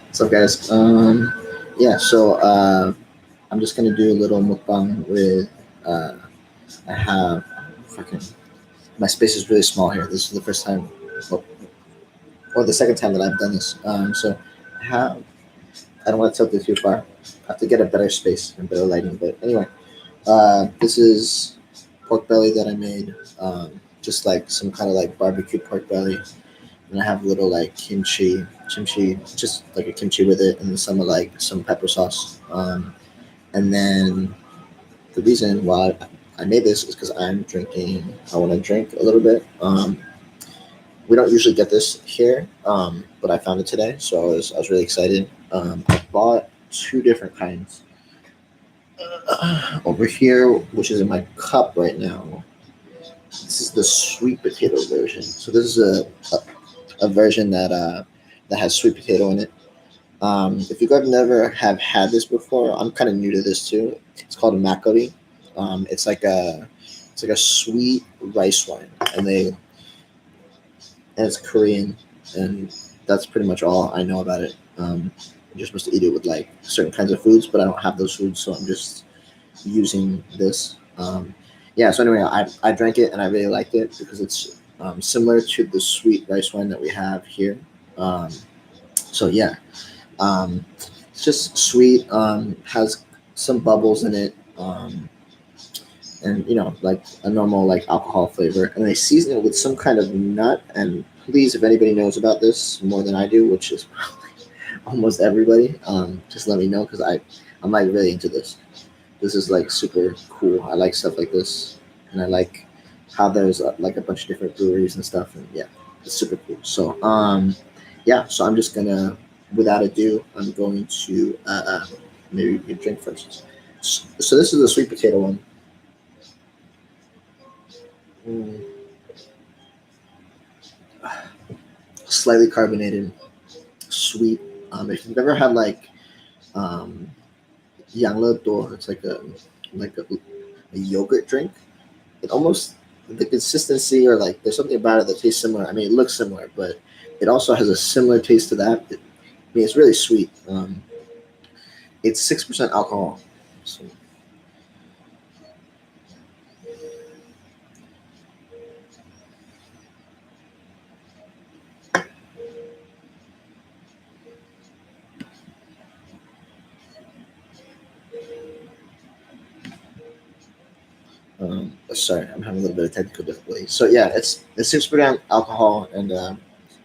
What's up, guys? Yeah, so I'm just gonna do a little mukbang with. Uh, I have fucking my space is really small here. This is the first time, well, or the second time that I've done this. So I have. I don't want to tilt it too far. I have to get a better space and better lighting. But anyway, this is pork belly that I made. Just like some kind of like barbecue pork belly, and I have a little like kimchi, just like a kimchi with it, and then some like some pepper sauce. And then the reason why I made this is because I'm drinking. I want to drink a little bit. We don't usually get this here, but I found it today, so I was really excited. I bought two different kinds over here, which is in my cup right now. This is the sweet potato version. So this is a version that has sweet potato in it. If you guys never have had this before, I'm kind of new to this too. It's called a makgeolli. It's like a sweet rice wine, and they and it's Korean, and that's pretty much all I know about it. You're supposed to eat it with like certain kinds of foods, but I don't have those foods, so I'm just using this. Yeah. So anyway, I drank it and I really liked it because it's similar to the sweet rice wine that we have here. Um, so yeah, um, it's just sweet. Has some bubbles in it. And like a normal like alcohol flavor, and they season it with some kind of nut. And please, if anybody knows about this more than I do, which is probably almost everybody, just let me know because I'm like really into this. This is like super cool. I like stuff like this, and I like how there's like a bunch of different breweries and stuff, and yeah, it's super cool. So yeah, so I'm just gonna, without ado, I'm going to maybe you drink first. So this is the sweet potato one. Mm, slightly carbonated, sweet. If you've ever had like um, Yangledo, it's like a yogurt drink. It almost, the consistency, or like there's something about it that tastes similar. I mean, it looks similar, but it also has a similar taste to that. I mean, it's really sweet. It's 6% alcohol. So, sorry, I'm having a little bit of technical difficulty. So yeah, it's 6% alcohol, and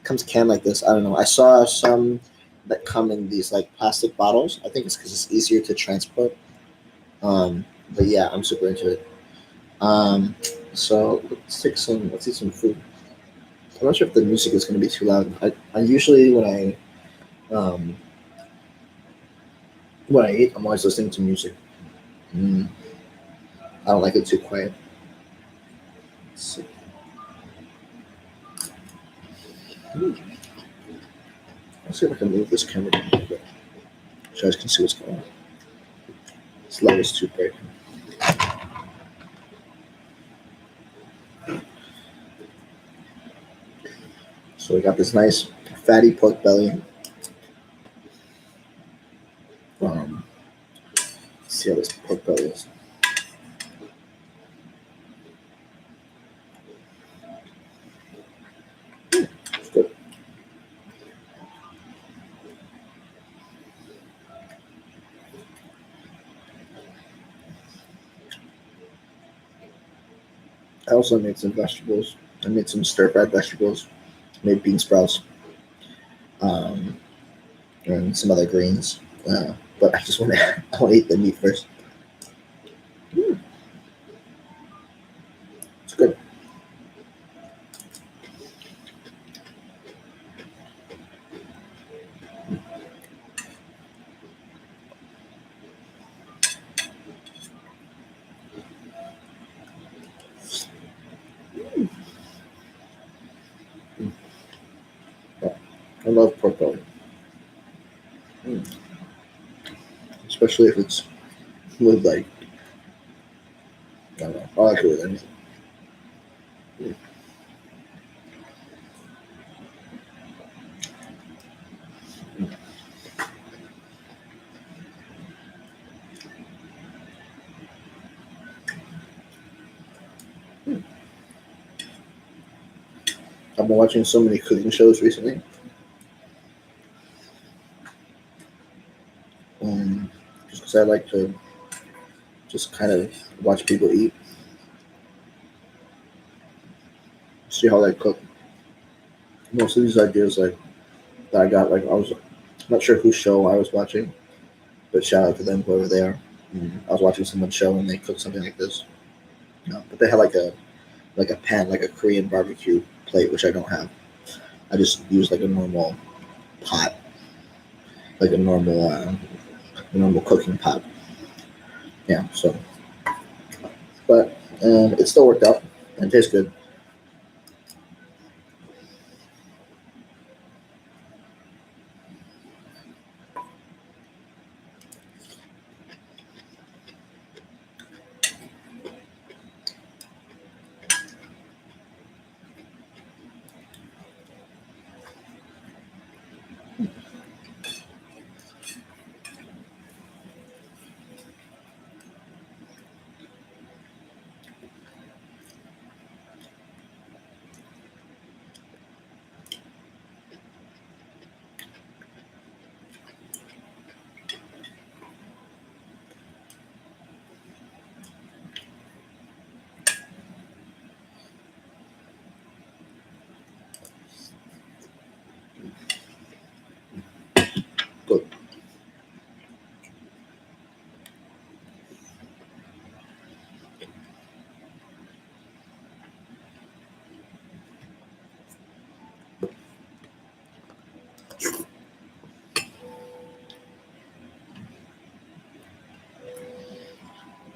comes canned like this. I don't know. I saw some that come in these like plastic bottles. I think it's because it's easier to transport. But yeah, I'm super into it. Um, so let's eat some food. I'm not sure if the music is going to be too loud. I usually um, when I eat, I'm always listening to music. Mm, I don't like it too quiet. Let's see. Mm, let's see if I can move this camera down a little bit so you guys can see what's going on. This light is too bright. So we got this nice fatty pork belly. Um, let's see how this pork belly is. It's good. I also made some vegetables. I made some stir fried vegetables. Made bean sprouts. Um, and some other greens. But I just want to I want to eat the meat first. Mm, it's good. Mm, yeah, I love pork belly, especially if it's with like I don't know. I like it with anything. Mm. I've been watching so many cooking shows recently. Just because I like to just kind of watch people eat, see how they cook. Most of these ideas like that I got, like I was not sure whose show I was watching, but shout out to them, whoever they are. I was watching someone's show and they cooked something like this. But they had like a pan, like a Korean barbecue plate, which I don't have. I just use like a normal pot, like a normal cooking pot. Yeah. So, but it still worked out and it tastes good. Good.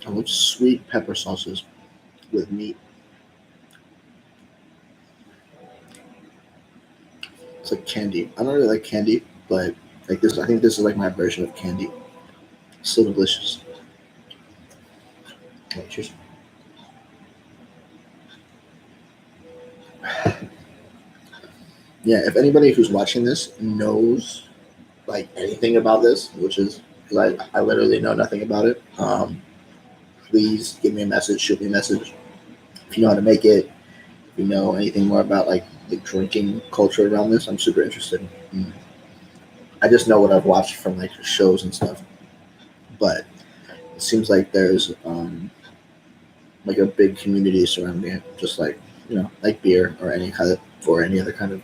I love sweet pepper sauces with meat. It's like candy. I don't really like candy, but like this, I think this is like my version of candy. So delicious. Oh, cheers. Yeah, if anybody who's watching this knows like anything about this, which is because I literally know nothing about it, please give me a message, shoot me a message. If you know how to make it, if you know anything more about like the drinking culture around this, I'm super interested. I just know what I've watched from like shows and stuff, but it seems like there's like a big community surrounding it, just like like beer or any kind of or any other kind of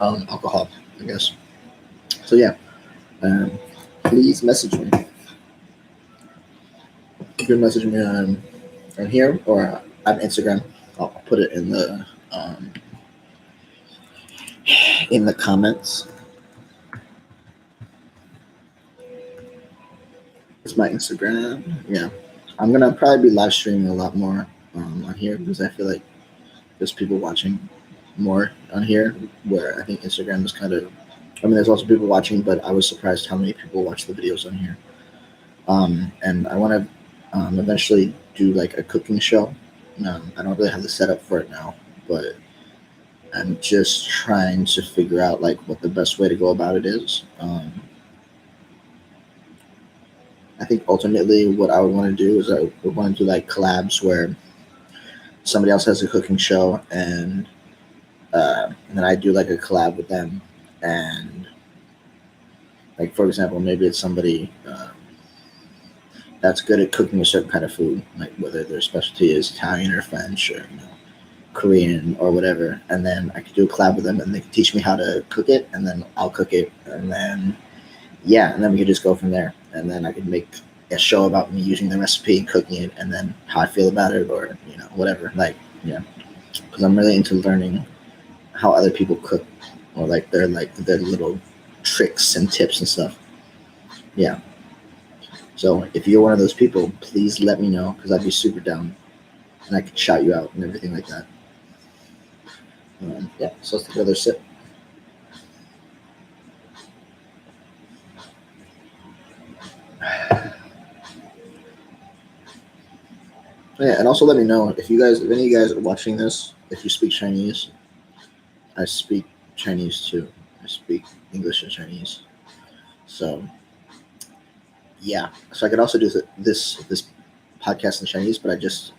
alcohol, I guess. So yeah, um, please message me. You can message me on here or on Instagram. I'll put it in the comments. It's my Instagram. Yeah, I'm gonna probably be live streaming a lot more on here because I feel like there's people watching more on here. Where I think Instagram is kind of. I mean, there's also people watching, but I was surprised how many people watch the videos on here. And I want to eventually do like a cooking show. I don't really have the setup for it now, but I'm just trying to figure out like what the best way to go about it is. I think ultimately what I would want to do is I would want to do like collabs where somebody else has a cooking show and then I do like a collab with them and like for example maybe it's somebody that's good at cooking a certain kind of food like whether their specialty is Italian or French or Korean or whatever, and then I could do a collab with them, and they could teach me how to cook it, and then I'll cook it, and then yeah, and then we could just go from there, and then I could make a show about me using the recipe and cooking it, and then how I feel about it, or whatever, like because I'm really into learning how other people cook, or like their little tricks and tips and stuff. Yeah. So if you're one of those people, please let me know because I'd be super down, and I could shout you out and everything like that. Yeah, so let's take another sip. Yeah, and also let me know if any of you guys are watching this, if you speak Chinese. I speak Chinese too. I speak English and Chinese. So yeah, so I could also do this podcast in Chinese, but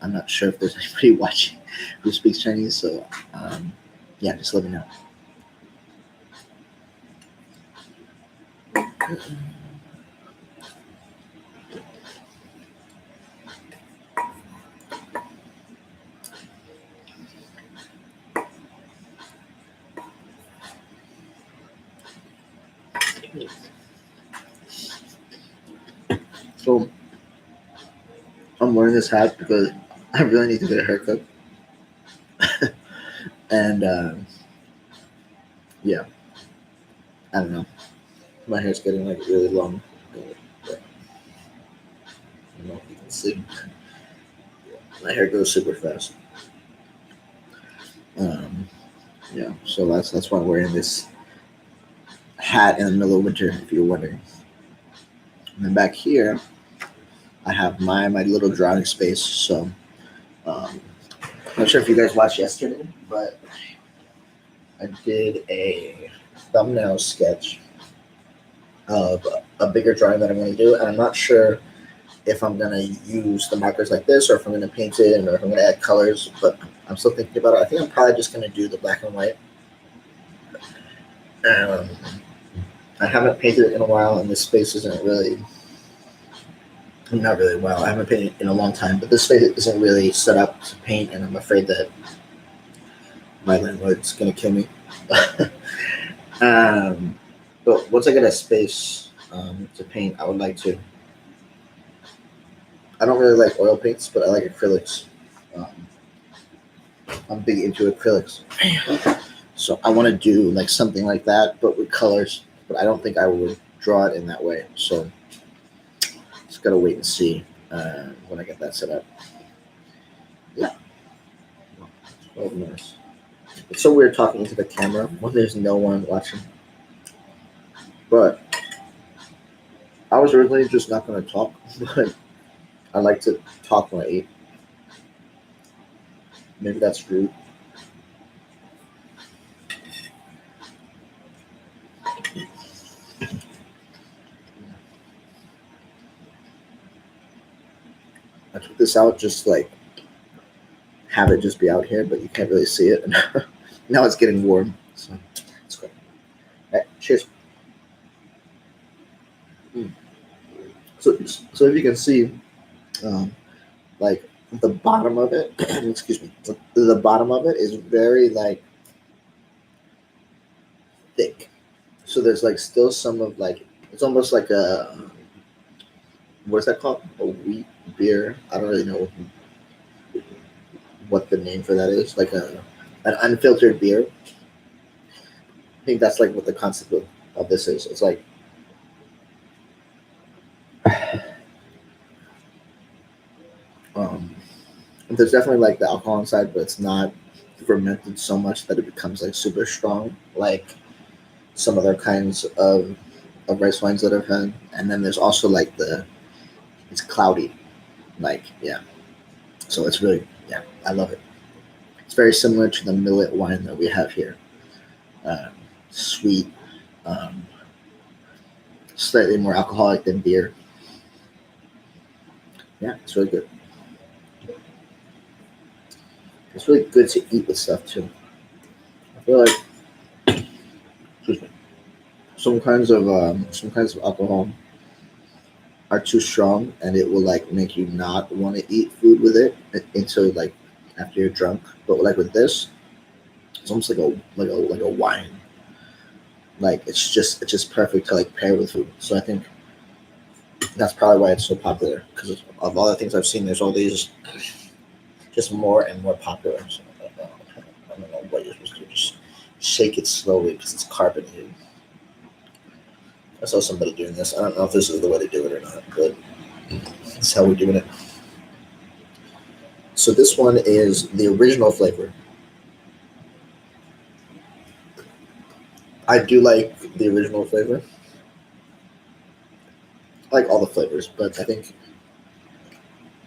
I'm not sure if there's anybody watching who speaks Chinese. So Yeah, just let me know. So I'm wearing this hat because I really need to get a haircut, and yeah, I don't know. My hair's getting like really long. I don't know if you can see. My hair goes super fast. Um, yeah, so that's why I'm wearing this hat in the middle of winter. If you're wondering, and then back here I have my little drawing space. So I'm not sure if you guys watched yesterday, but I did a thumbnail sketch of a bigger drawing that I'm going to do, and I'm not sure if I'm going to use the markers like this or if I'm going to paint it or if I'm going to add colors, but I'm still thinking about it. I think I'm probably just going to do the black and white. Um, I haven't painted it in a while, and this space isn't really, not really well. I haven't painted in a long time, but this space isn't really set up to paint, and I'm afraid that my landlord's going to kill me. um, but once I get a space to paint, I would like to. I don't really like oil paints, but I like acrylics. Um, I'm big into acrylics. So I want to do like something like that, but with colors. But I don't think I would draw it in that way. So just gotta wait and see when I get that set up. Yeah, 12 minutes. It's so weird talking into the camera when there's no one watching. But I was originally just not gonna talk, but I like to talk when I eat. Maybe that's rude. I took this out just like have it just be out here, but you can't really see it. Now it's getting warm, so it's good. All right, cheers. Mm. So if you can see, um, like the bottom of it, excuse me, the bottom of it is very like thick. So there's like still some of like it's almost like a what's that called? A wheat beer. I don't really know what the name for that is. Like a an unfiltered beer. I think that's like what the concept of this is. It's like um, there's definitely like the alcohol inside, but it's not fermented so much that it becomes like super strong, like some other kinds of rice wines that I've had. And then there's also like the it's cloudy, like yeah. So it's really yeah, I love it. It's very similar to the millet wine that we have here. Um, Sweet, um, slightly more alcoholic than beer. Yeah, it's really good. It's really good to eat with stuff too. I feel like excuse me, some kinds of alcohol are too strong, and it will like make you not want to eat food with it until like after you're drunk. But like with this, it's almost like a wine. Like it's just perfect to like pair with food. So I think that's probably why it's so popular because of all the things I've seen. There's all these just more and more popular. So I don't know what you're supposed to do. Just shake it slowly because it's carbonated. I saw somebody doing this. I don't know if this is the way to do it or not, but that's how we're doing it. So this one is the original flavor. I do like the original flavor. I like all the flavors, but I think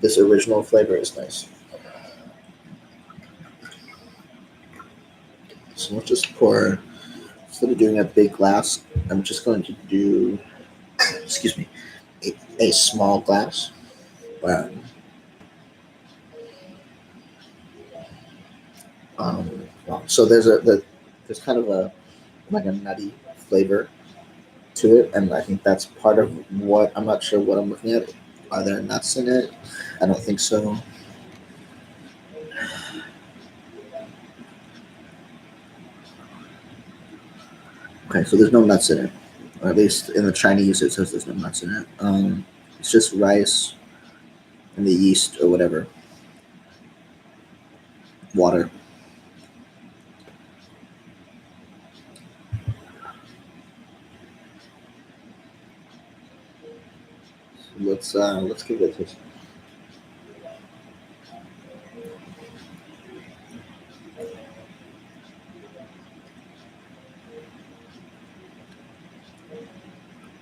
this original flavor is nice. So let's just pour, instead of doing a big glass, I'm just going to do, excuse me, a small glass. Um, um, So there's kind of a like a nutty flavor to it, and I think that's part of what I'm not sure what I'm looking at. Are there nuts in it? I don't think so. Okay, so there's no nuts in it, or at least in the Chinese it says there's no nuts in it. It's just rice and the yeast or whatever, water. Let's give it a taste.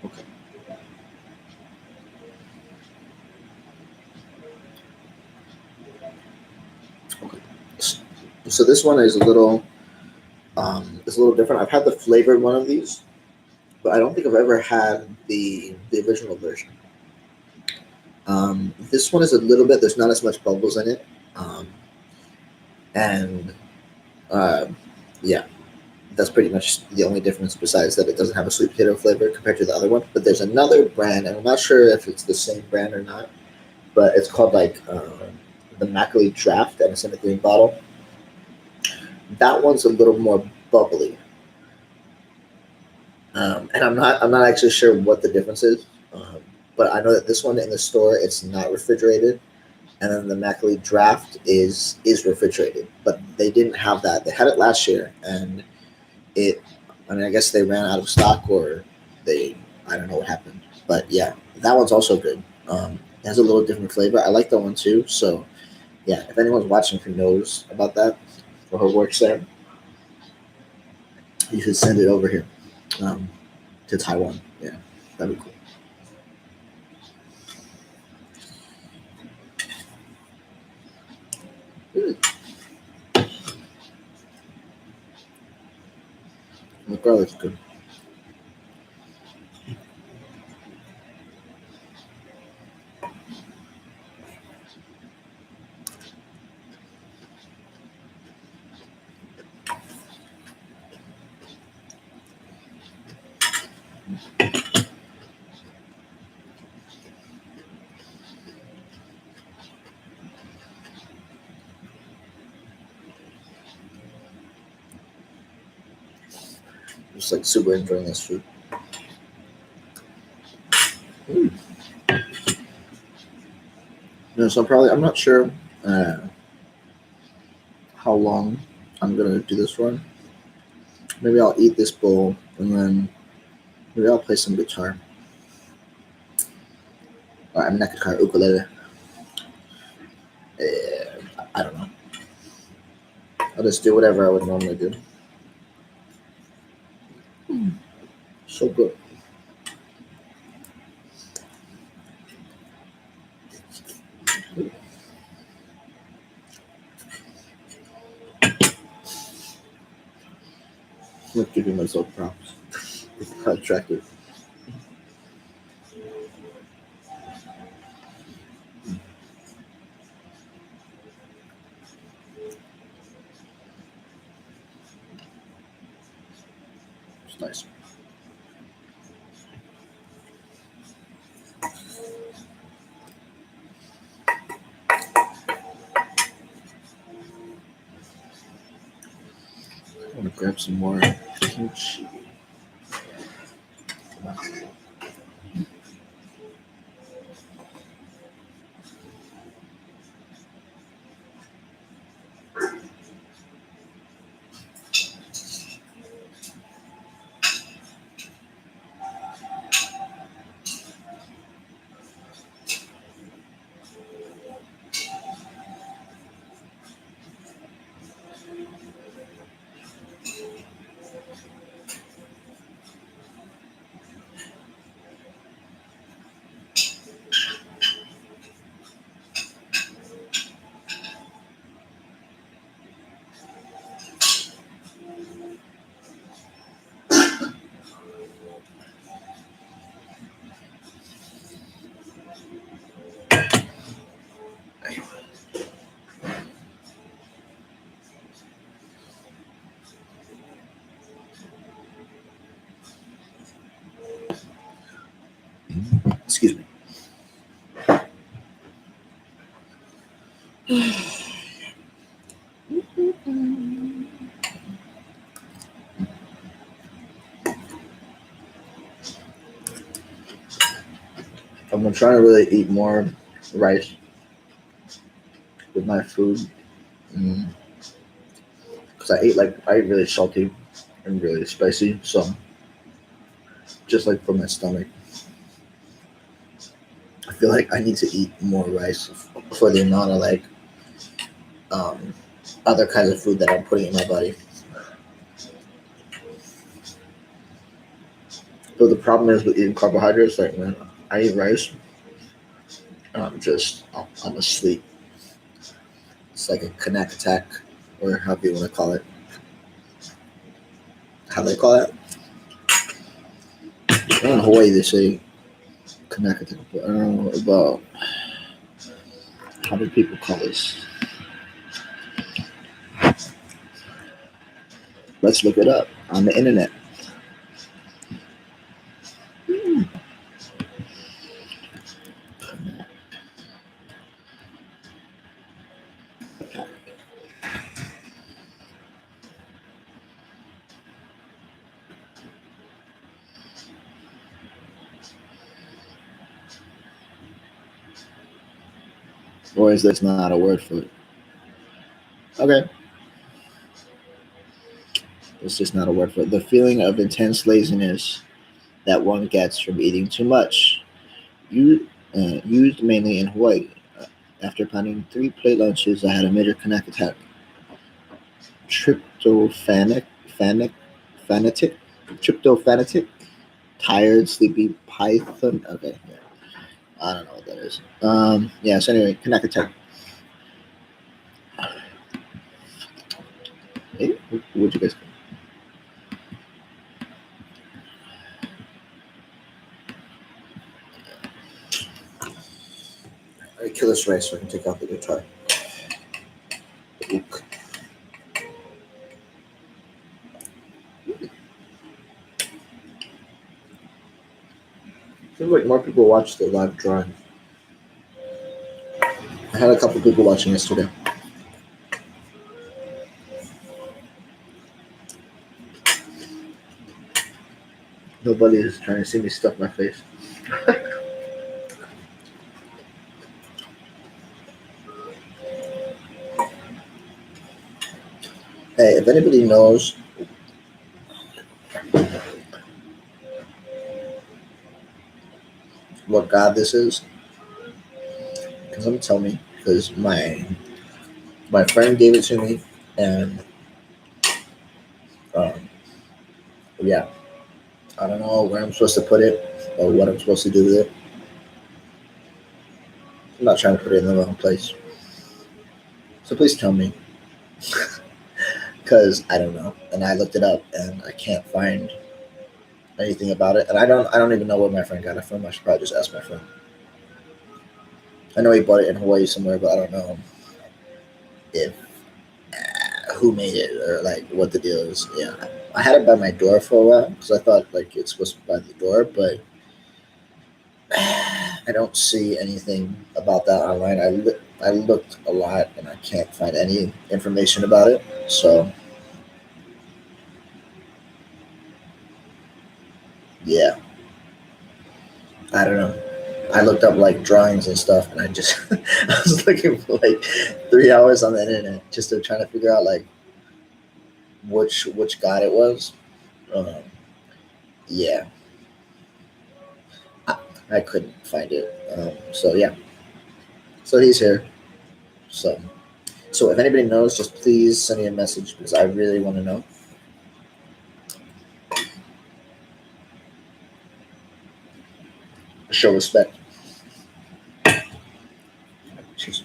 Okay, okay. So this one is a little it's a little different. I've had the flavored one of these, but I don't think I've ever had the original version. This one is a little bit. There's not as much bubbles in it, and uh, yeah, that's pretty much the only difference. Besides that, it doesn't have a sweet potato flavor compared to the other one. But there's another brand, and I'm not sure if it's the same brand or not. But it's called like the Mackley Draft, and it's in a green bottle. That one's a little more bubbly, and I'm not actually sure what the difference is. But I know that this one in the store it's not refrigerated, and then the Mackley Draft is refrigerated. But they didn't have that. They had it last year, and it. I mean, I guess they ran out of stock, or they. I don't know what happened. But yeah, that one's also good. It has a little different flavor. I like that one too. So yeah, if anyone's watching who knows about that or who works there, you should send it over here um, to Taiwan. Yeah, that'd be cool. Mm, the garlic's good. Just like super enjoying this food. Mm. No, so I'm not sure uh, how long I'm gonna do this for. Maybe I'll eat this bowl and then maybe I'll play some guitar. Or I'm not guitar, ukulele. I don't know. I'll just do whatever I would normally do. Mm. So good. I'm not giving myself props. How attractive. It's nice. I'm gonna grab some more kimchi. I've been trying to really eat more rice with my food because I eat really salty and really spicy. So just like for my stomach, I feel like I need to eat more rice for the amount of um, other kinds of food that I'm putting in my body. But the problem is with eating carbohydrates, like when I eat rice, I'm asleep. It's like a connect attack, or however you want to call it. How they call it? In Hawaii, they say connect attack, but I don't know about how do people call this. Let's look it up on the internet. Or is there not a word for it? Okay, it's just not a word for it. The feeling of intense laziness that one gets from eating too much. Used mainly in Hawaii. After planning 3 plate lunches, I had a major connect attack. Tryptophatic, fanic, fanatic, tryptophatic, tired, sleepy, python. Okay, yeah. I don't know what that is. Yeah. So anyway, connect attack. Hey, what'd you guys? I kill this rice so I can take out the guitar. Ook. Seems like more people watch the live drawing. I had a couple people watching yesterday. Nobody is trying to see me stuff my face. Hey, if anybody knows what god this is, can someone tell me? Because my friend gave it to me, and um, yeah, I don't know where I'm supposed to put it or what I'm supposed to do with it. I'm not trying to put it in the wrong place, so please tell me, because I don't know. And I looked it up, and I can't find anything about it, and I don't even know where my friend got it from. I should probably just ask my friend. I know he bought it in Hawaii somewhere, but I don't know if who made it or like what the deal is. Yeah, I had it by my door for a while because I thought like it's supposed to be by the door, but I don't see anything about that online. I looked a lot and I can't find any information about it. So yeah, I don't know. I looked up like drawings and stuff, and I just I was looking for like 3 hours on the internet just to try to figure out like which god it was. Um, yeah, I, I couldn't find it. So yeah, so he's here. So if anybody knows, just please send me a message because I really want to know. Show respect. Jeez.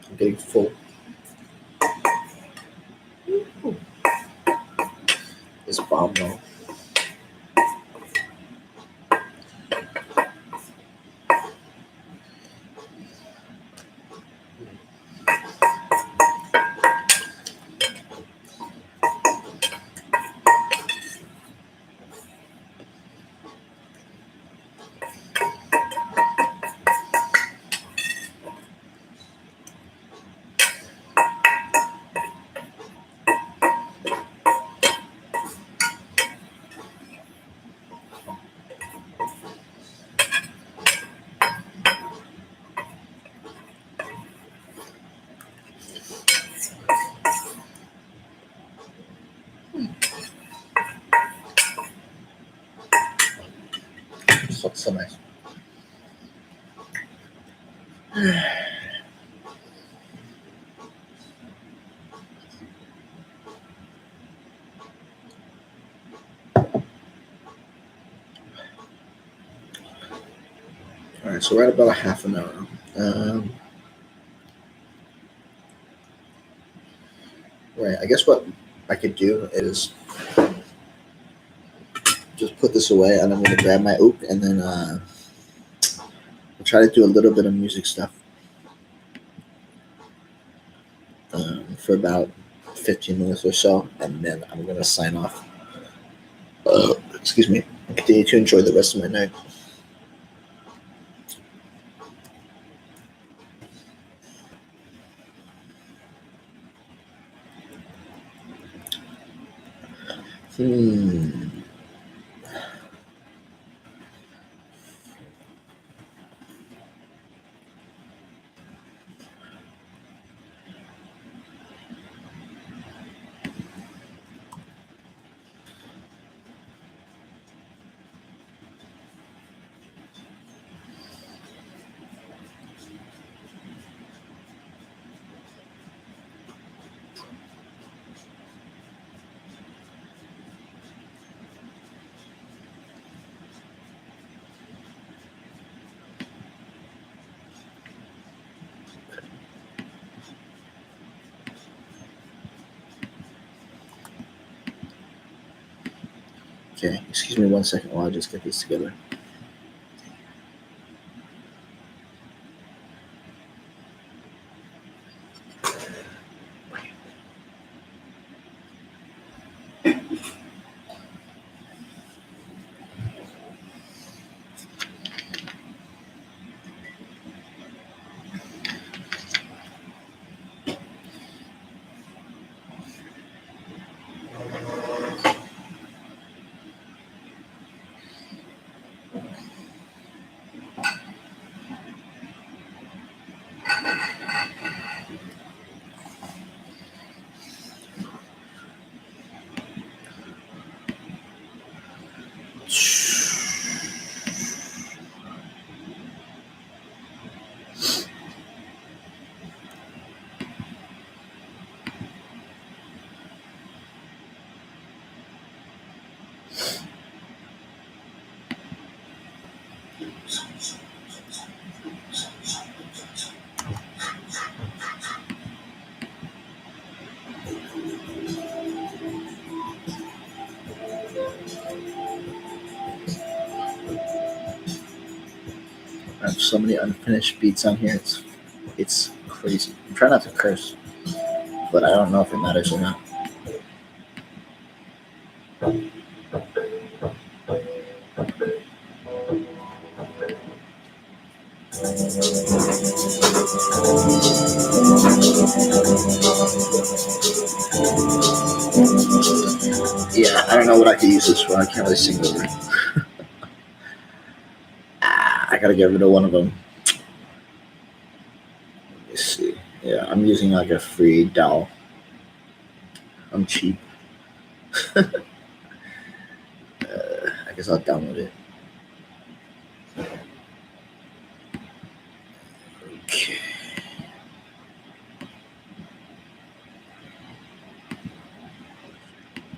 I'm getting full. It's bomb though. So nice. All right, so we're at about a half an hour. Right, I guess what I could do is just put this away, and I'm gonna grab my oak, and then I'll try to do a little bit of music stuff for about 15 minutes or so, and then I'm gonna sign off. Excuse me. Continue to enjoy the rest of my night. Hmm. Okay, excuse me 1 second while I just get these together. I have so many unfinished beats on here. It's crazy. I'm trying not to curse, but I don't know if it matters or not. Yeah, I don't know what I could use this for. I can't really sing over it. I gotta get rid of one of them. Let me see. Yeah, I'm using like a free DAW. I'm cheap. I guess I'll download it. Okay.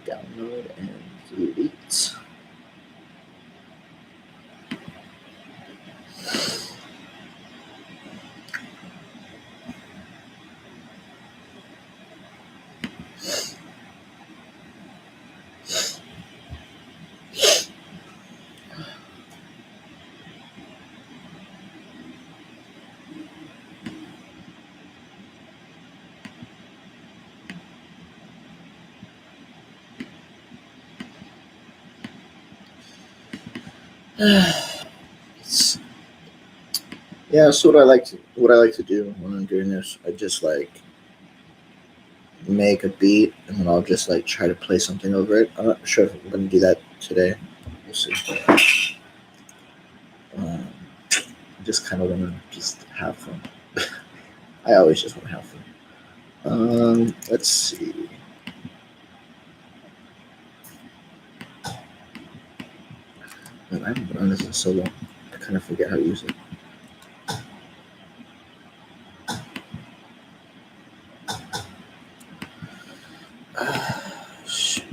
Download and delete. It's- yeah, so what I like to do when I'm doing this, I just like make a beat and then I'll just like try to play something over it. I'm not sure if I'm gonna do that today. We'll see. Um, I just kind of want to just have fun. I always just want to have fun. Let's see. Man, I haven't been on this in so long. kind of forget how to use it. Shit.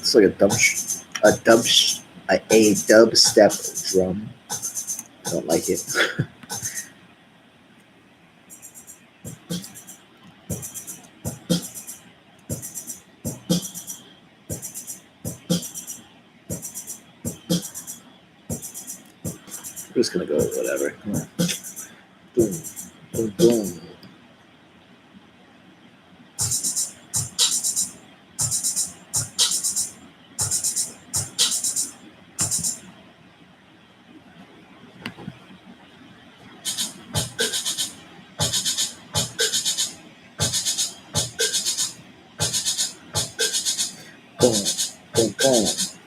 It's like a dubstep drum. I don't like it. I'm just gonna go with whatever. Come on. Boom, boom, boom. Boom, boom, boom,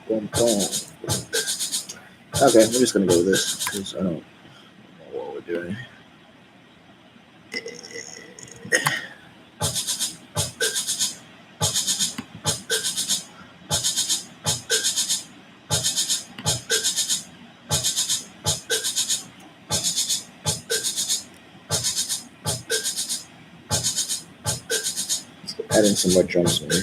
boom, boom. Okay, we're just gonna go with this because I don't know what we're doing. Add in some more drums maybe.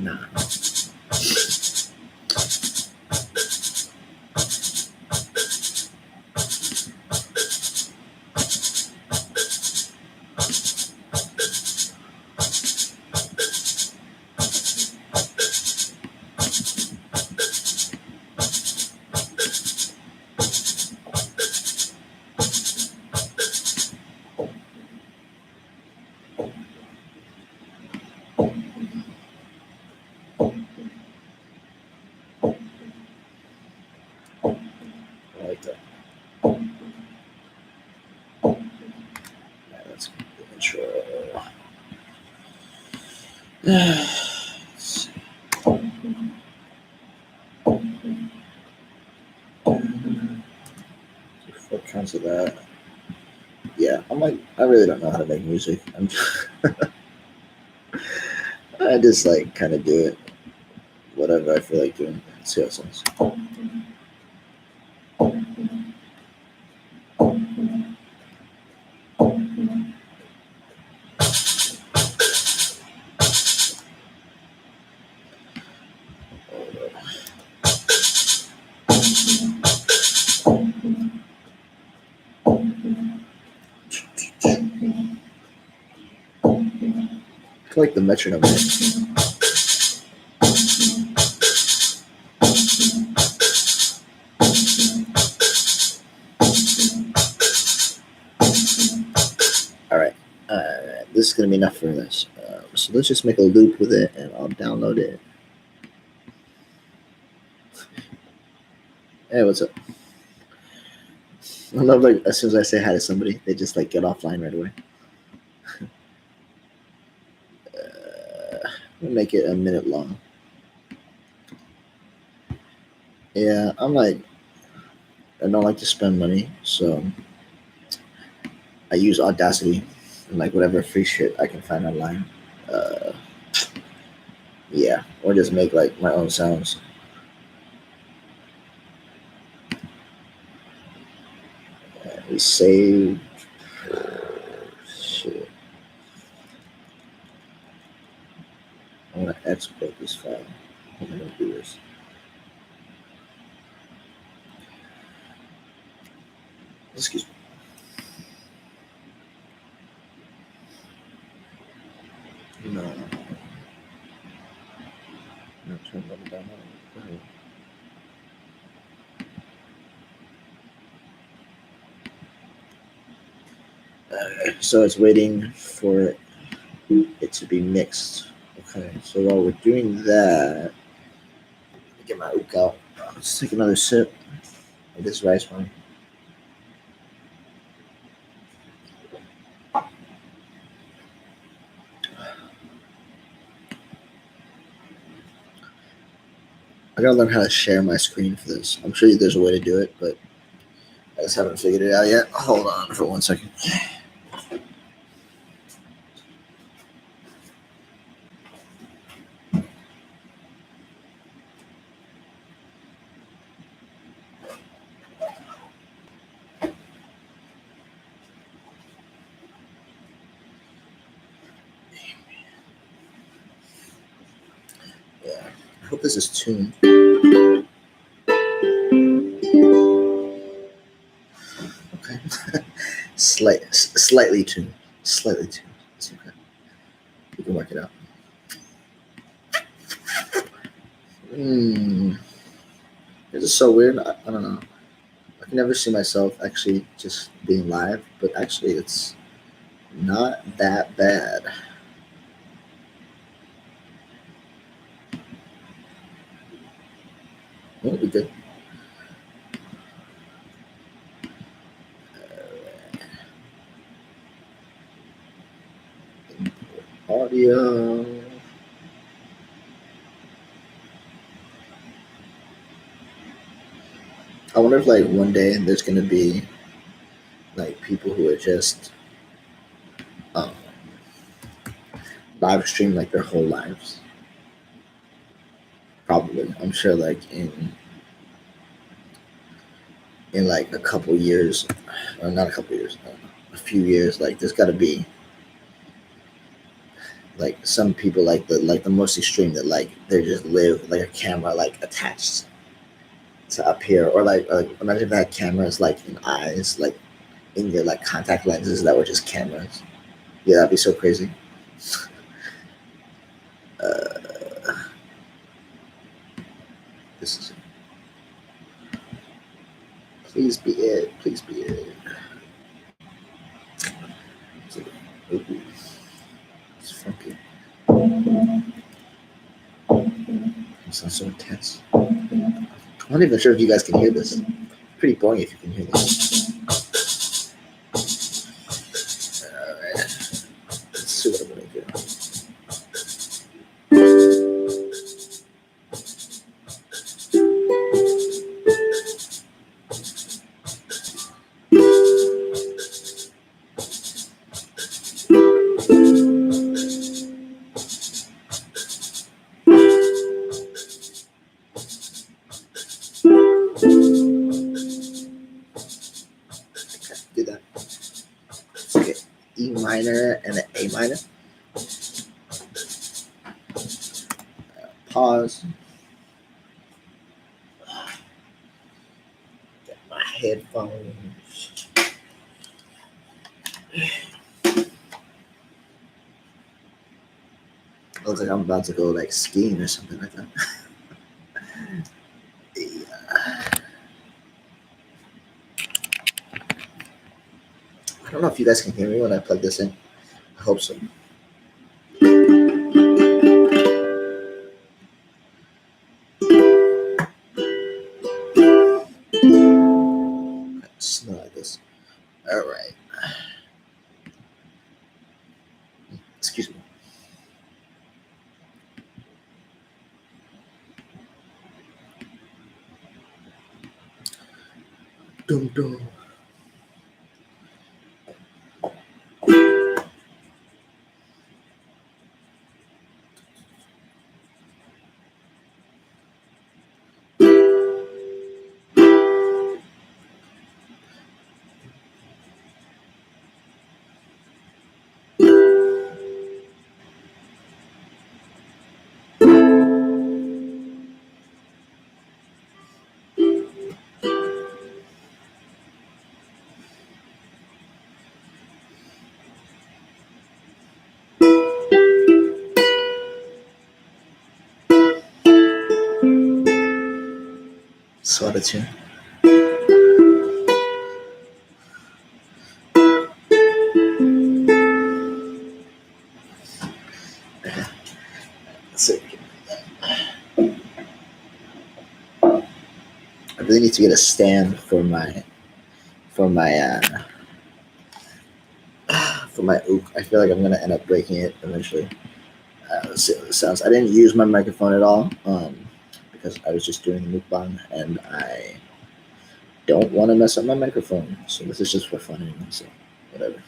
Nah. I like that. Yeah, that's the intro. Let's see. 4 counts of that. Yeah, I really don't know how to make music. I just like kind of do it, whatever I feel like doing. Let's see how it sounds. I like the metronome. All right, this is gonna be enough for this. So let's just make a loop with it, and I'll download it. Hey, what's up? I love like as soon as I say hi to somebody, they just like get offline right away. We'll make it a minute long. Yeah, I'm like I don't like to spend money, so I use Audacity and like whatever free shit I can find online. Uh, yeah, or just make like my own sounds. We save shit. I want to export this file. I'm gonna do this. Excuse me. No, no, turn that down. So it's waiting for it to be mixed. Okay, so while we're doing that, get my ook out. Let's take another sip of this rice wine. I gotta learn how to share my screen for this. I'm sure there's a way to do it, but I just haven't figured it out yet. Hold on for 1 second. Yeah, I hope this is tuned. Okay, slightly tuned, slightly tuned. It's okay. We can work it out. Hmm. This is so weird. I don't know. I can never see myself actually just being live, but actually it's not that bad. It'll be good. Audio. I wonder if like one day there's gonna be like people who are just um, live stream like their whole lives. Probably, I'm sure like in like a couple years, or not a couple years, a few years, like there's got to be like some people like the most extreme that like they just live like a camera like attached to up here, or like imagine if that cameras like in eyes, like in your like contact lenses that were just cameras. Yeah, that'd be so crazy. Uh, this is please be it. Please be it. Ooh, it's funky. It sounds so intense. I'm not even sure if you guys can hear this. Pretty boring if you can hear this. Alright, let's see what I'm gonna do. Do that. Okay, E minor and an A minor. Pause. Get my headphones. Looks like I'm about to go like skiing or something like that. Yeah. I don't know if you guys can hear me when I plug this in. I hope so. Smell like this. All right. Excuse me. Dum dum. Soda tune. So I really need to get a stand for my for my ook. I feel like I'm gonna end up breaking it eventually. Let's see how this sounds. I didn't use my microphone at all because I was just doing the mukbang and I don't want to mess up my microphone. So this is just for fun anyway. So whatever.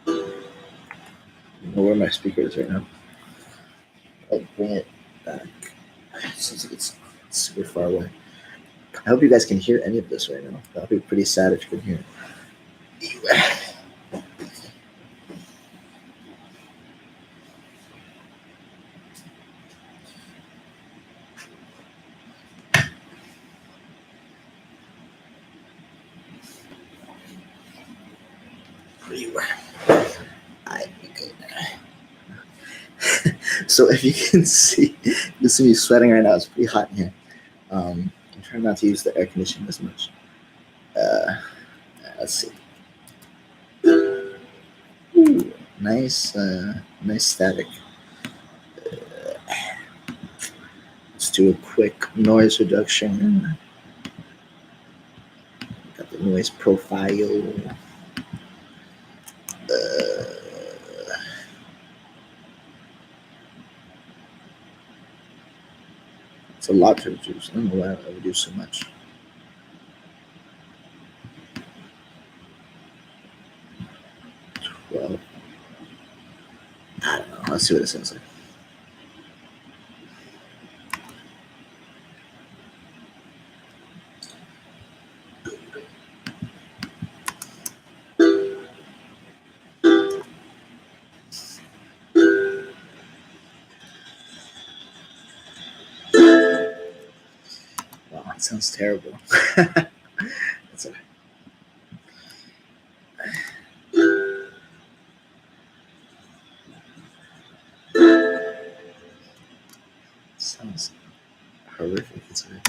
I don't know where my speaker is right now. I'll bring it back. It sounds like it's super far away. I hope you guys can hear any of this right now. That'll be pretty sad if you can hear it. Anyway, I good. So if you can see, you see me sweating right now. It's pretty hot in here. I'm trying not to use the air conditioning as much. Uh, let's see. Ooh, nice static. Let's do a quick noise reduction. Got the noise profile. It's a lot to reduce. I don't know why I reduce so much. Well, I don't know. Let's see what it sounds like. Wow, it sounds terrible. That's okay. It sounds horrific. It's okay.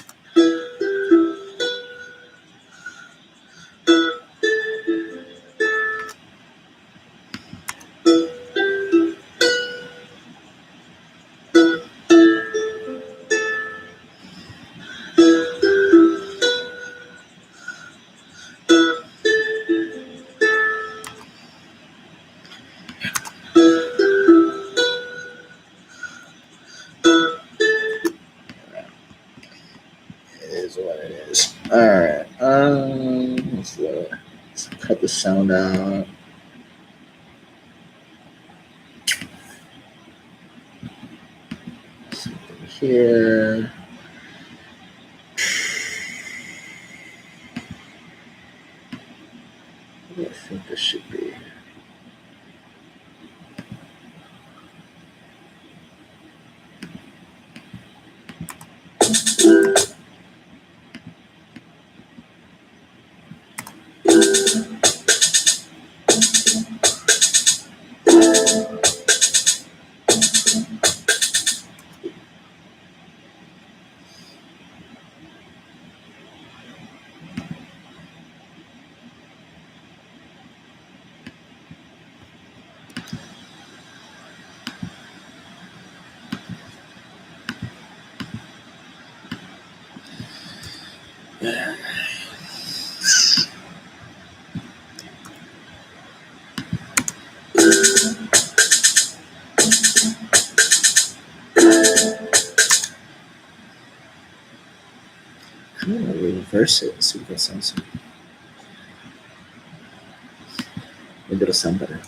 It is what it is. All right. Let's cut the sound out. Something here. What do I think this should be? reverse it and see if that sounds. Maybe it'll sound better.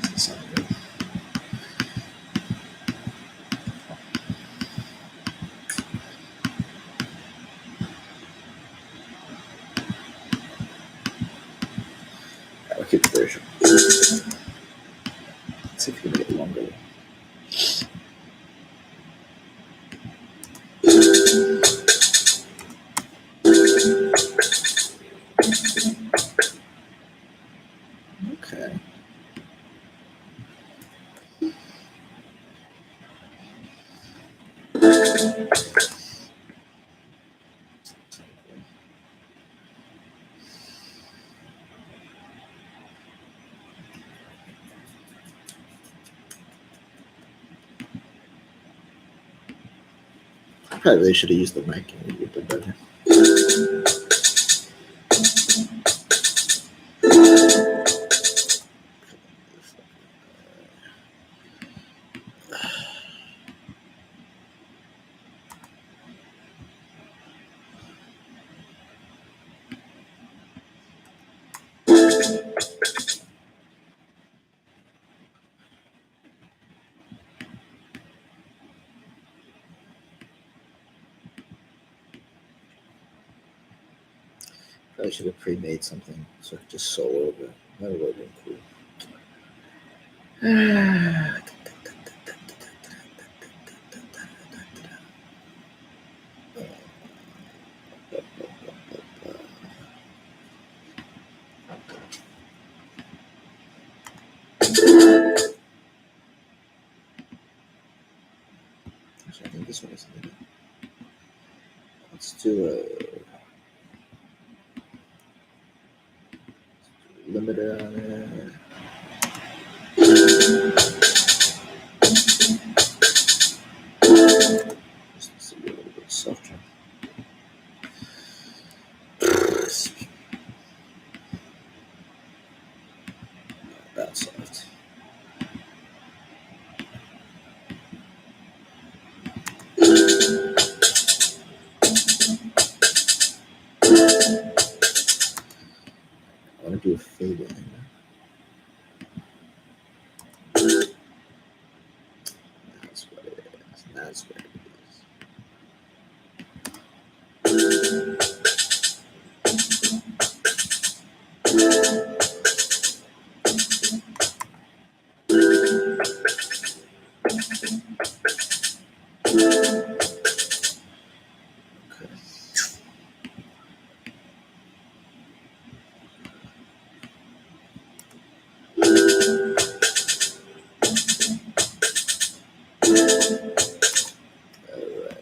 Doesn't sound good. I'll keep the version. Let's see if we can make it longer. Okay. I probably really should have used the mic and made it a bit better. Probably should have pre-made something so I could just solo over. That would have been cool. Actually, I think this one is needed. Let's do a limiter on it. Just be a little bit softer. That soft. I want to do a fade in. That's what it is. That's what it is. Okay. Alright.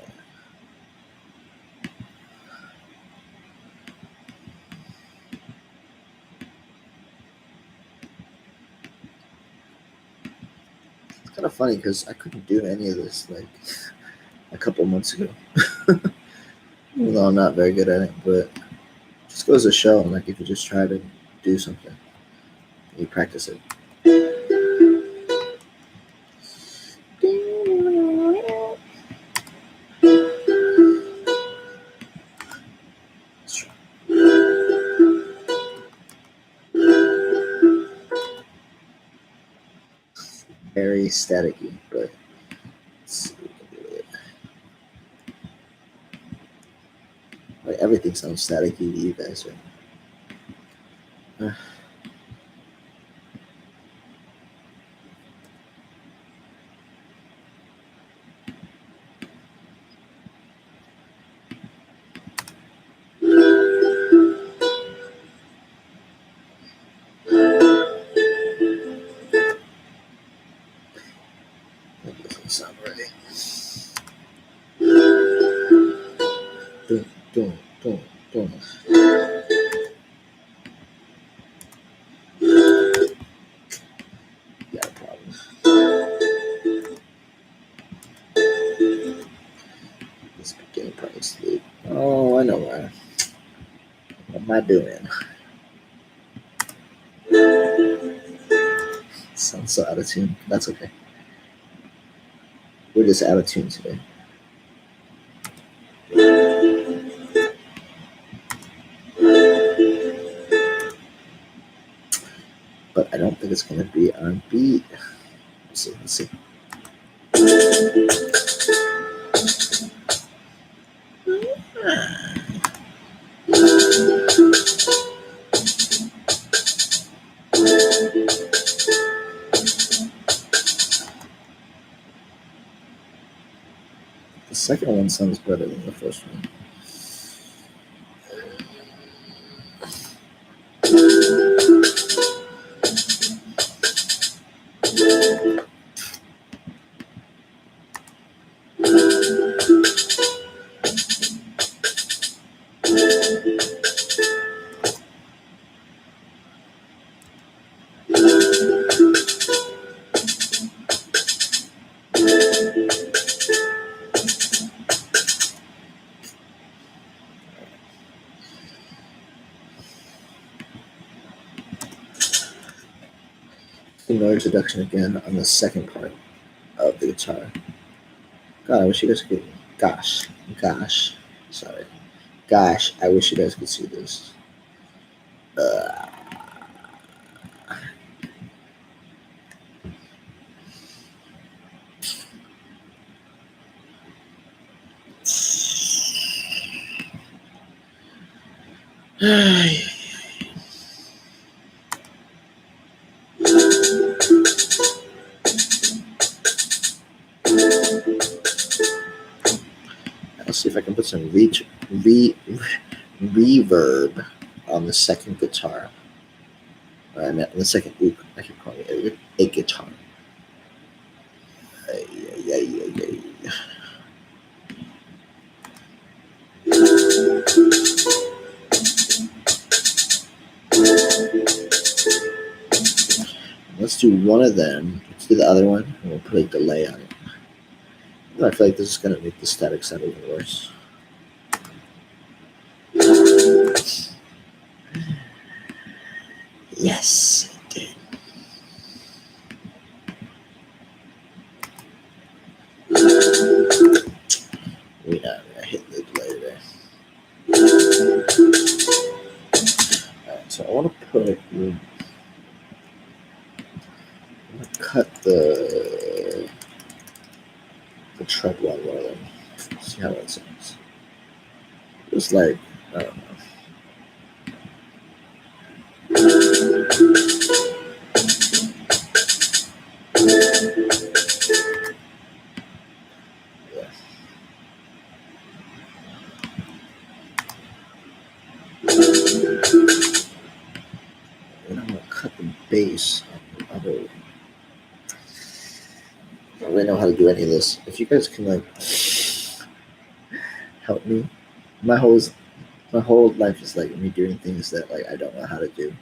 It's kind of funny because I couldn't do any of this like a couple months ago. Even though I'm not very good at it, but it just goes to show like if you just try to do something, you practice it. Very staticky, but let's see if we can do it. Like everything sounds staticky to you guys, right? So I'm ready. Boom, boom, boom, boom. Got a problem. This beginning part is sleep. Oh, I know why. What am I doing? Sounds so out of tune. That's okay. We're just out of tune today. But I don't think it's gonna be on beat. Let's see. Let's see. The second one sounds better than the first one. No introduction again on the second part of the guitar. God, I wish you guys could. Gosh, sorry. Gosh, I wish you guys could see this. Let's see if I can put some reverb on the second guitar. I meant on the second oop. I keep calling it a guitar. Let's do one of them. Let's do the other one, and we'll put a delay on it. I feel like this is going to make the static sound even worse. Yes, it did. I hit the delay there. Alright, so I want to cut the treble on one of them. See how that sounds. Just like, I don't know. Yeah. And I'm going to cut the bass on the other one. I don't really know how to do any of this. If you guys can like help me, my whole life is like me doing things that like I don't know how to do.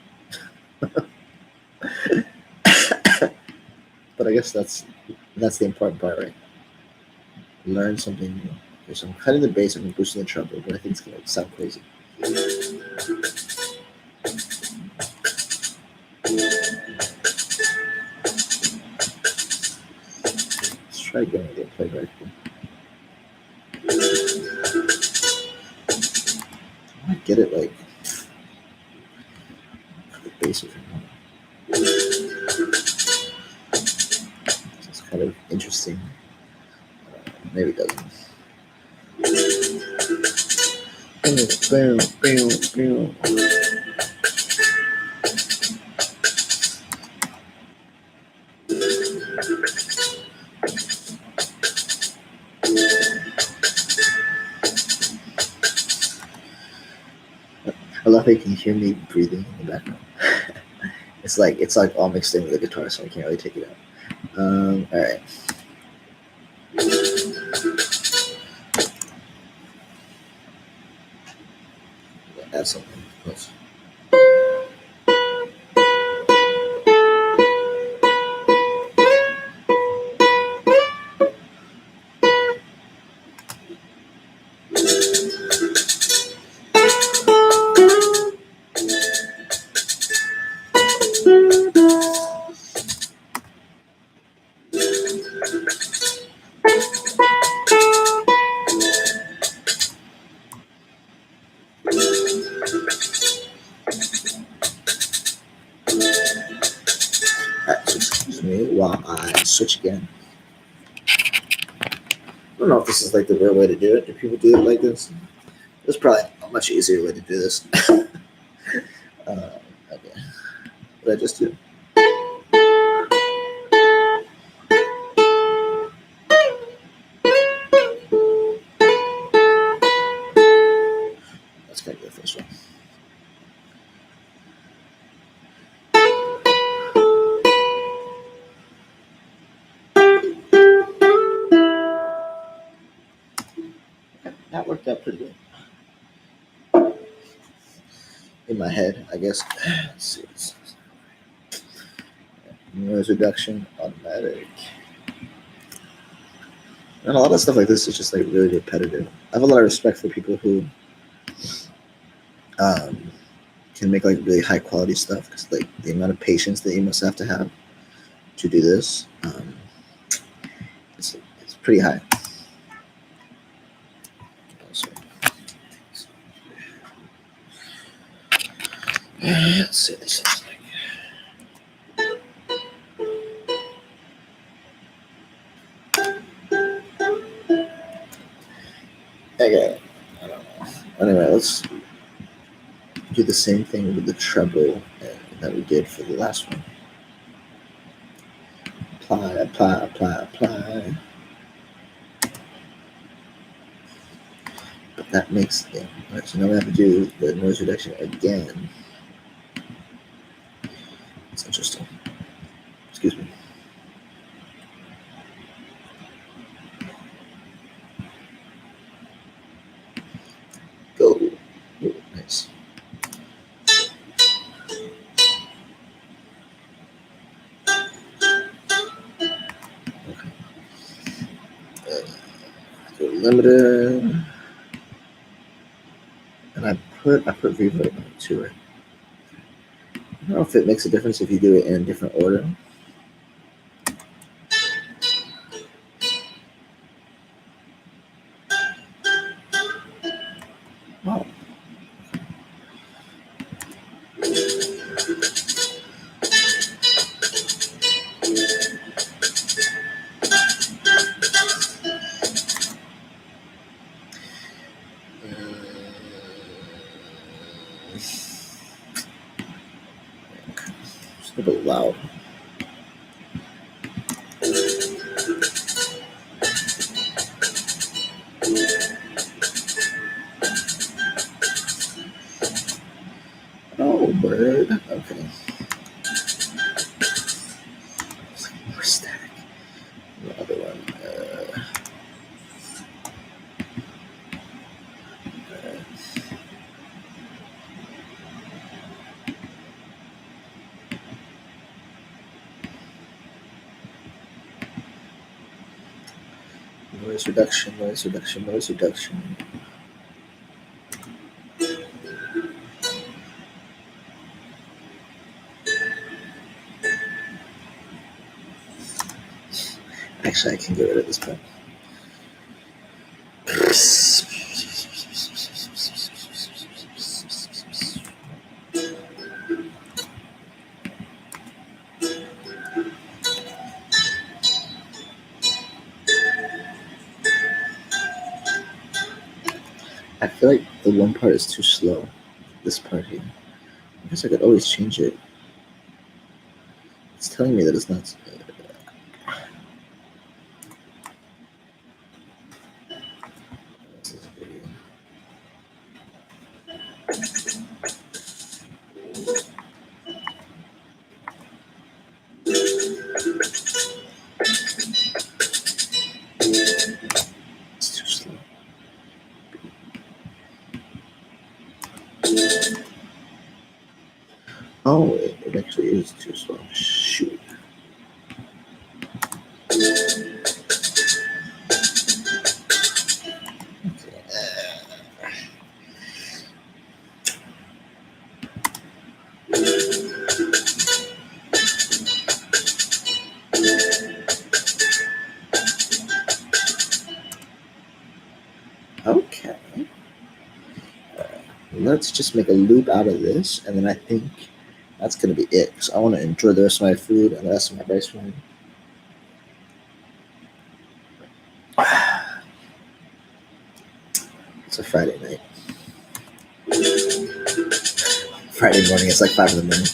But I guess that's the important part, right? Learn something new. Okay, so I'm cutting the bass and I'm boosting the treble, but I think it's gonna sound crazy. Let's try again with the playback. I get it like the bass is it's kind of interesting. Maybe it doesn't. Boom, boom, boom. I love how you can hear me breathing in the background. It's like all mixed in with the guitar, so I can't really take it out. All right. Yes. Alright, so excuse me while I switch again. I don't know if this is like the real way to do it. Do people do it like this? There's probably a much easier way to do this. Okay. What did I just do? That's gotta be the first one. That worked out pretty good. In my head, I guess. Let's see. Noise reduction, automatic. And a lot of stuff like this is just like really repetitive. I have a lot of respect for people who um, can make like really high quality stuff because like the amount of patience that you must have to do this, it's pretty high. So, let's see this. Okay, I don't know. Anyway, let's do the same thing with the treble that we did for the last one. Apply, apply, apply, apply. But that makes it. All right, so now we have to do the noise reduction again. It's interesting. Excuse me. Go. Ooh, nice. Okay. Go limited. And I put reverb to it. I don't know if it makes a difference if you do it in a different order. Wow. It's a little bit loud. Oh, bird. Okay. More static. The other one. Noise reduction, noise reduction, noise reduction. Actually, I can get rid of this part. I feel like the one part is too slow. This part here. I guess I could always change it. It's telling me that it's not. It's too slow. actually is too slow. Shoot. Okay. Let's just make a loop out of this, and then I think that's gonna be it. Because I want to enjoy the rest of my food and the rest of my rice wine. It's a Friday night. Friday morning. It's like 5 in the morning.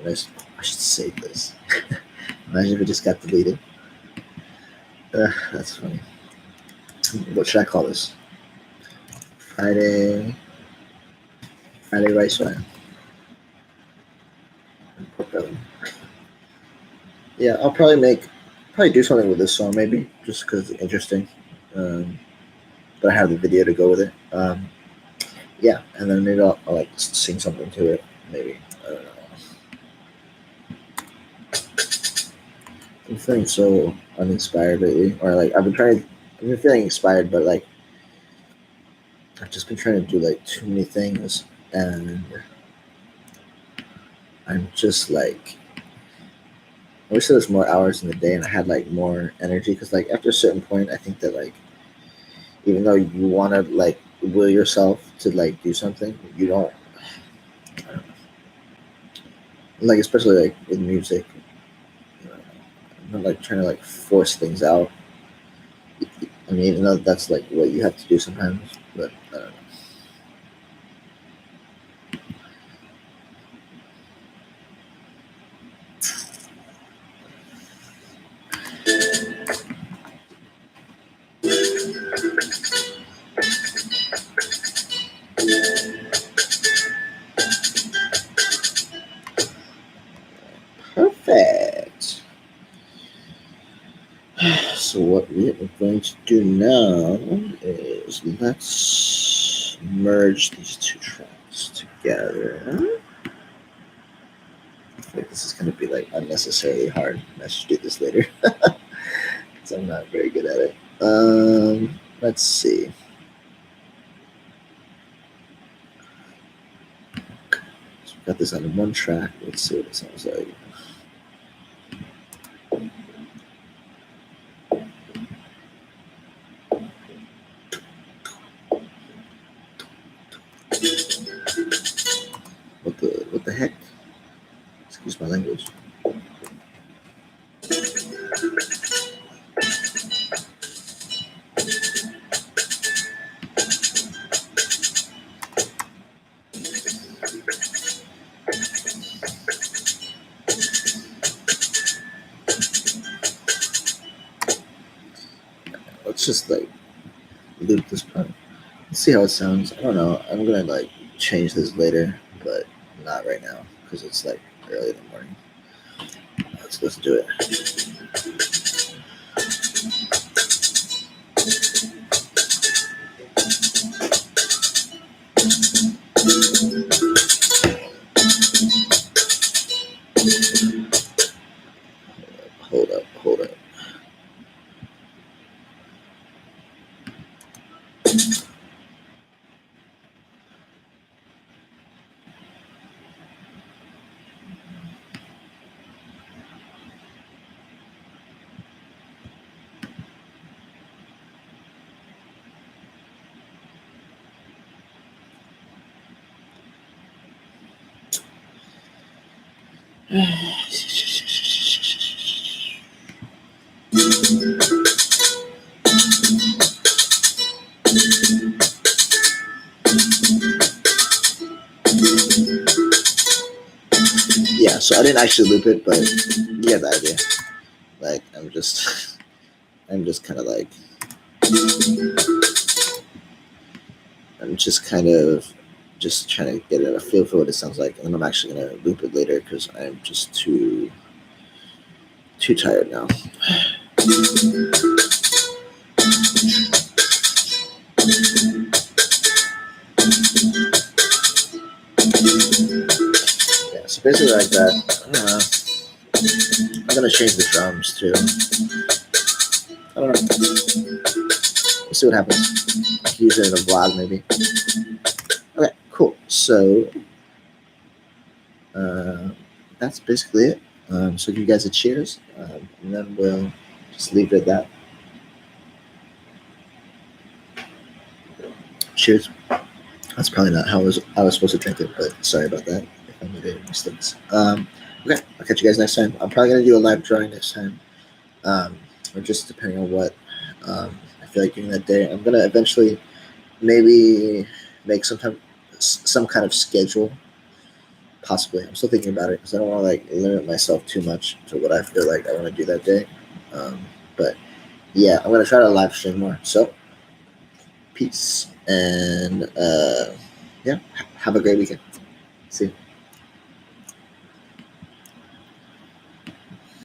I should save this. Imagine if it just got deleted. That's funny. What should I call this? Friday rice wine. Yeah, I'll probably do something with this song maybe, just because it's interesting. But I have the video to go with it. Yeah, and then maybe I'll like sing something to it. Maybe I don't know. I'm feeling so uninspired lately, or like I've been feeling inspired, but like I've just been trying to do like too many things, and I'm just like, I wish there was more hours in the day and I had like more energy. Because like after a certain point, I think that like even though you want to like will yourself to like do something, you don't. I don't know. Like especially like with music, I'm not like trying to like force things out. I mean, even though that's like what you have to do sometimes, but I don't know. Perfect. So what we are going to do now is let's merge these two tracks together. I feel like this is going to be like unnecessarily hard. I should do this later because I'm not very good at it. Let's see. So we got this on one track. Let's see what it sounds like. What the heck? Excuse my language. Let's just like loop this part. Let's see how it sounds. I don't know. I'm gonna like change this later, but not right now because it's like early in the morning. Let's do it. Hold up. Yeah, so I didn't actually loop it, but you get the idea. Like I'm just kind of like I'm just kind of just trying to get a feel for what it sounds like, and then I'm actually gonna loop it later because I'm just too tired now. basically like that. I don't know. I'm gonna change the drums too. I don't know. We'll see what happens. I can use it in a vlog maybe. Okay, cool. So that's basically it. So give you guys a cheers, and then we'll just leave it at that. Cheers. That's probably not how I was supposed to drink it, but sorry about that if I made any mistakes. Okay, I'll catch you guys next time. I'm probably gonna do a live drawing next time, or just depending on what I feel like doing that day. I'm gonna eventually maybe make some kind of schedule. Possibly, I'm still thinking about it because I don't want to like limit myself too much to what I feel like I want to do that day. But yeah, I'm gonna try to live stream more. So peace and yeah, have a great weekend. See you.